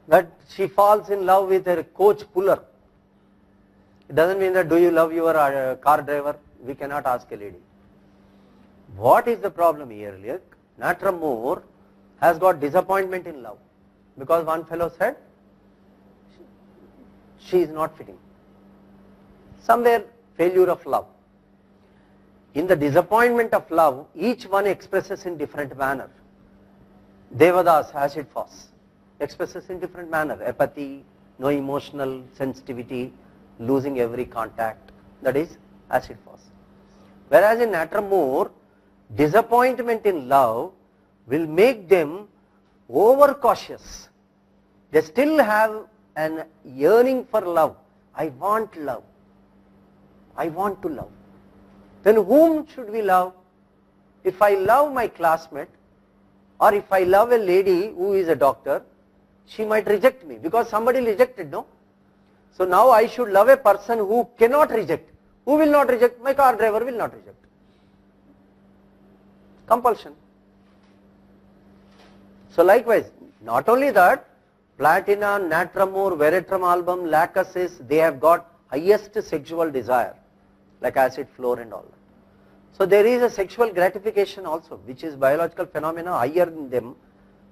that she falls in love with her coach puller. It doesn't mean that do you love your car driver? We cannot ask a lady. What is the problem here? Natrum Moore has got disappointment in love because one fellow said she is not fitting. Somewhere failure of love. In the disappointment of love, each one expresses in different manner. Devadas, acid falls, expresses in different manner. Apathy, no emotional sensitivity, losing every contact. That is acid falls. Whereas in Natrum Moore, disappointment in love will make them overcautious. They still have an yearning for love. I want love. I want to love. Then whom should we love? If I love my classmate, or if I love a lady who is a doctor, she might reject me because somebody rejected, no? So now I should love a person who cannot reject. Who will not reject? My car driver will not reject. Compulsion. So likewise, not only that, Platina, Natrum Moore, Veratrum album, Lachesis, they have got highest sexual desire, like acid floor and all that. So there is a sexual gratification also, which is biological phenomena higher in them.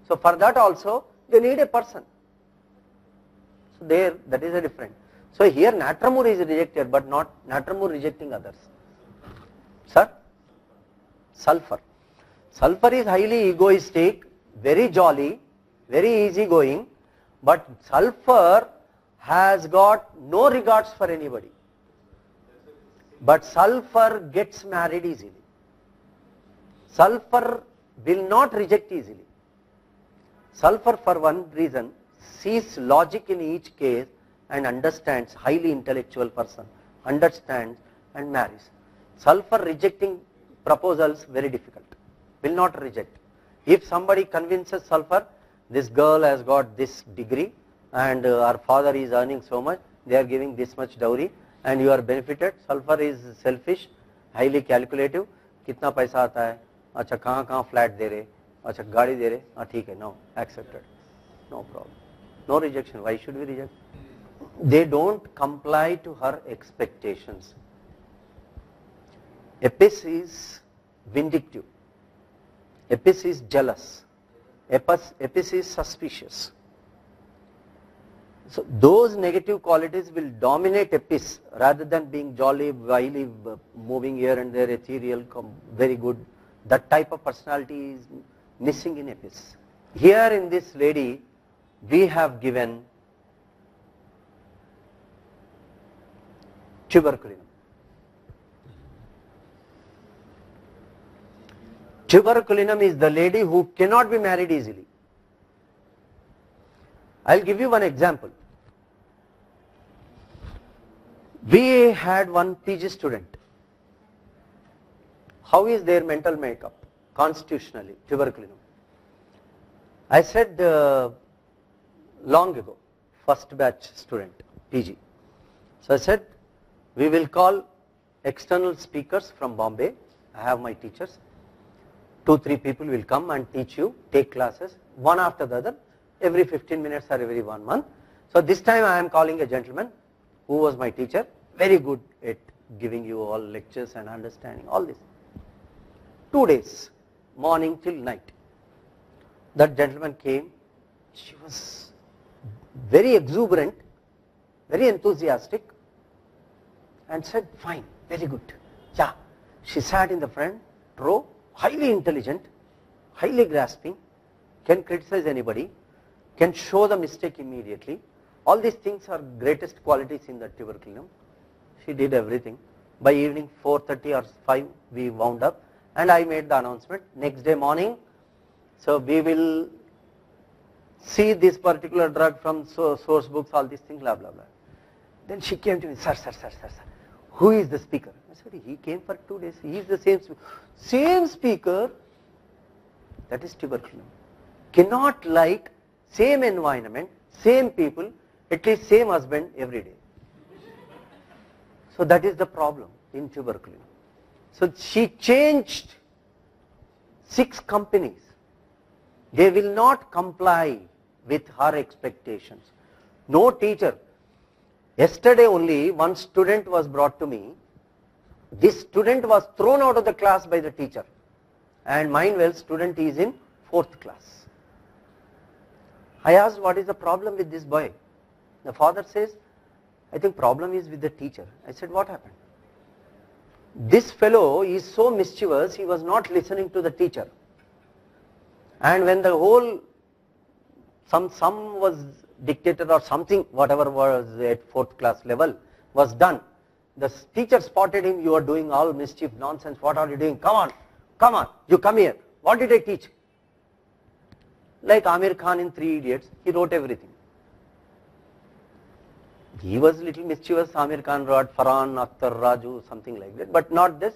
So for that also, they need a person. So there, that is a different. So here Natrum Moore is rejected, but not Natrum Moore rejecting others. Sir? Sulfur. Sulfur is highly egoistic, very jolly, very easygoing, but sulfur has got no regards for anybody. But sulfur gets married easily. Sulfur will not reject easily. Sulfur, for one reason, sees logic in each case and understands, highly intellectual person, understands and marries. Sulfur rejecting proposals very difficult, will not reject. If somebody convinces sulfur, this girl has got this degree and her father is earning so much, they are giving this much dowry and you are benefited. Sulfur is selfish, highly calculative. कितना पैसा आता है? अच्छा कहाँ flat दे रहे? अच्छा गाड़ी दे रहे? हाँ ठीक है, no, accepted, no problem, no rejection. Why should we reject? They don't comply to her expectations. Apis is vindictive. Apis is jealous. Apis is suspicious. So those negative qualities will dominate Apis rather than being jolly, wily, moving here and there, ethereal, very good. That type of personality is missing in Apis. Here in this lady, we have given tuberculinum. Tuberculinum is the lady who cannot be married easily. I will give you one example. We had one PG student. How is their mental makeup? Constitutionally, tuberculinum. I said long ago, first batch student, PG. So I said, we will call external speakers from Bombay. I have my teachers. 2-3 people will come and teach you, take classes, one after the other, every 15 minutes or every 1 month. So this time I am calling a gentleman who was my teacher, very good at giving you all lectures and understanding all this. 2 days, morning till night. That gentleman came, she was very exuberant, very enthusiastic and said, fine, very good. Yeah, she sat in the front row, highly intelligent, highly grasping, can criticize anybody, can show the mistake immediately. All these things are greatest qualities in the tuberculinum. She did everything. By evening 4:30 or 5 we wound up and I made the announcement. Next day morning, so we will see this particular drug from source books, all these things, blah, blah, blah. Then she came to me, sir, who is the speaker? I said, he came for 2 days, he is the same speaker. Same speaker, that is tuberculinum. Cannot like same environment, same people, at least same husband every day. So that is the problem in tuberculinum. So she changed 6 companies. They will not comply with her expectations. No teacher. Yesterday only one student was brought to me. This student was thrown out of the class by the teacher, and mind well, student is in 4th class. I asked, what is the problem with this boy? The father says, I think problem is with the teacher. I said, what happened? This fellow is so mischievous, he was not listening to the teacher. And when the whole sum was dictated or something, whatever was at 4th class level was done, the teacher spotted him, you are doing all mischief nonsense, what are you doing? Come on, you come here. What did I teach? Like Amir Khan in 3 Idiots, he wrote everything. He was little mischievous, Amir Khan wrote Farhan, Akhtar, Raju, something like that, but not this.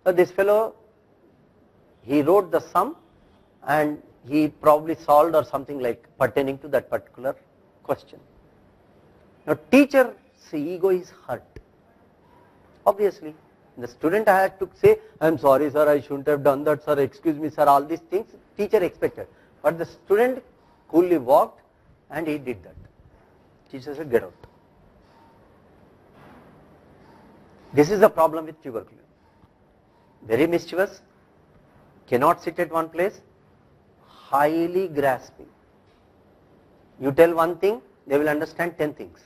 So this fellow, he wrote the sum and he probably solved or something like pertaining to that particular question. Now teacher's ego is hurt. Obviously, the student had to say, I am sorry sir, I shouldn't have done that sir, excuse me sir, all these things teacher expected. But the student coolly walked and he did that. Teacher said, get out. This is the problem with tuberculosis. Very mischievous, cannot sit at one place, highly grasping. You tell one thing, they will understand 10 things.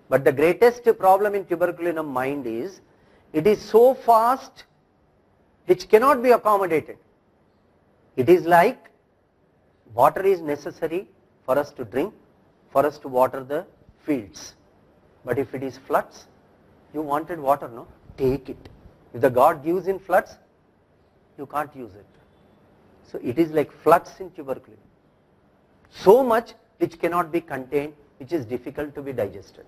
But the greatest problem in tuberculinum mind is, it is so fast, which cannot be accommodated. It is like water is necessary for us to drink, for us to water the fields. But if it is floods, you wanted water, no? Take it. If the God gives in floods, you can't use it. So it is like floods in tuberculosis. So much which cannot be contained, which is difficult to be digested.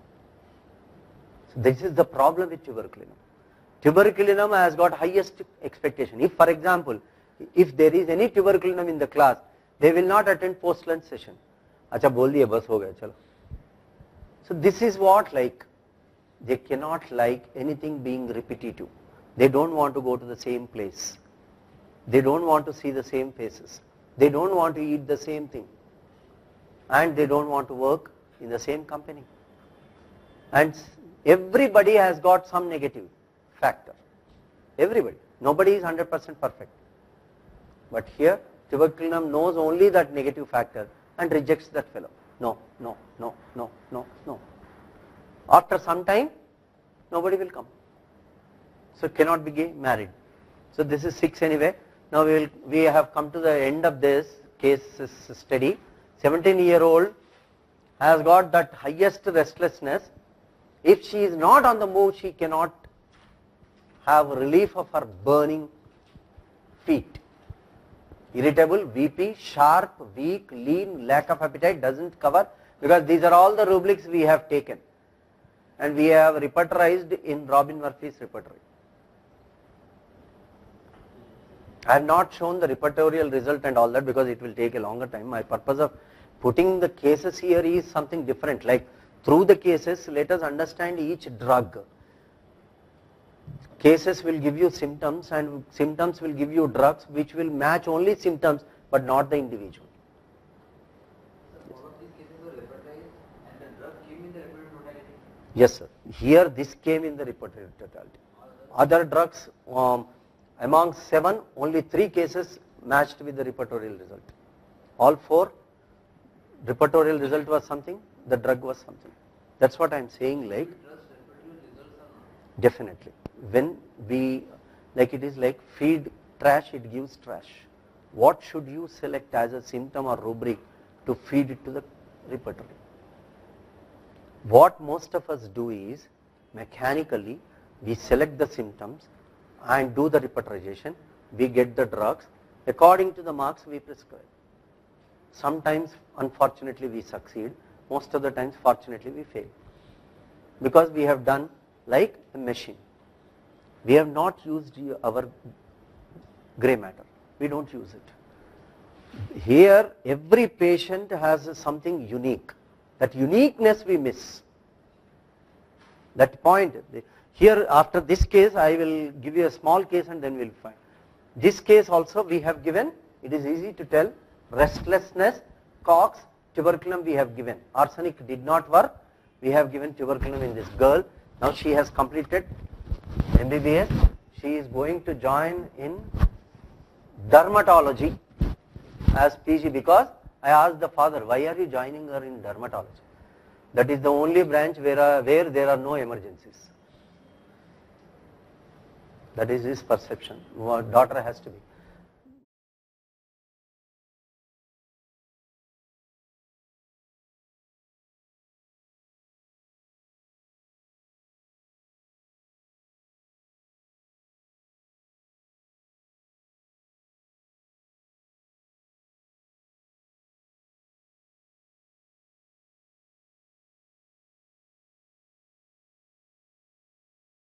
So this is the problem with tuberculinum. Tuberculinum has got highest expectation. If for example, if there is any tuberculinum in the class, they will not attend post-lunch session. Acha bol diye, bas ho gaya, chalo. So this is what like, they cannot like anything being repetitive. They don't want to go to the same place. They don't want to see the same faces. They don't want to eat the same thing. And they don't want to work in the same company. And everybody has got some negative factor. Everybody. Nobody is 100% perfect. But here, tuberculinum knows only that negative factor and rejects that fellow. No, no, no, no, no, no. After some time, nobody will come. So cannot be married. So this is 6 anyway. Now we have come to the end of this case study. 17-year-old has got that highest restlessness. If she is not on the move, she cannot have relief of her burning feet. Irritable, weepy, sharp, weak, lean, lack of appetite, doesn't cover, because these are all the rubrics we have taken. And we have repertorized in Robin Murphy's repertory. I have not shown the repertorial result and all that because it will take a longer time. My purpose of putting the cases here is something different, like through the cases let us understand each drug. Cases will give you symptoms and symptoms will give you drugs which will match only symptoms but not the individual. So all of these cases were repertorized and the drug came in the repertory totality? Yes sir, here this came in the repertory totality. Other drugs, among 7, only 3 cases matched with the repertorial result. All 4, repertorial result was something, the drug was something. That's what I am saying, like, definitely. When we, like it is like feed trash, it gives trash. What should you select as a symptom or rubric to feed it to the repertory? What most of us do is, mechanically, we select the symptoms and do the repertorization, we get the drugs, according to the marks we prescribe. Sometimes unfortunately we succeed, most of the times fortunately we fail. Because we have done like a machine. We have not used our grey matter, we don't use it. Here every patient has something unique, that uniqueness we miss. That point, here after this case I will give you a small case and then we will find. This case also we have given, it is easy to tell, restlessness, coughs tuberculum we have given. Arsenic did not work. We have given tuberculum in this girl. Now she has completed MBBS. She is going to join in dermatology as PG, because I asked the father, why are you joining her in dermatology? That is the only branch where there are no emergencies. That is his perception. Daughter has to be.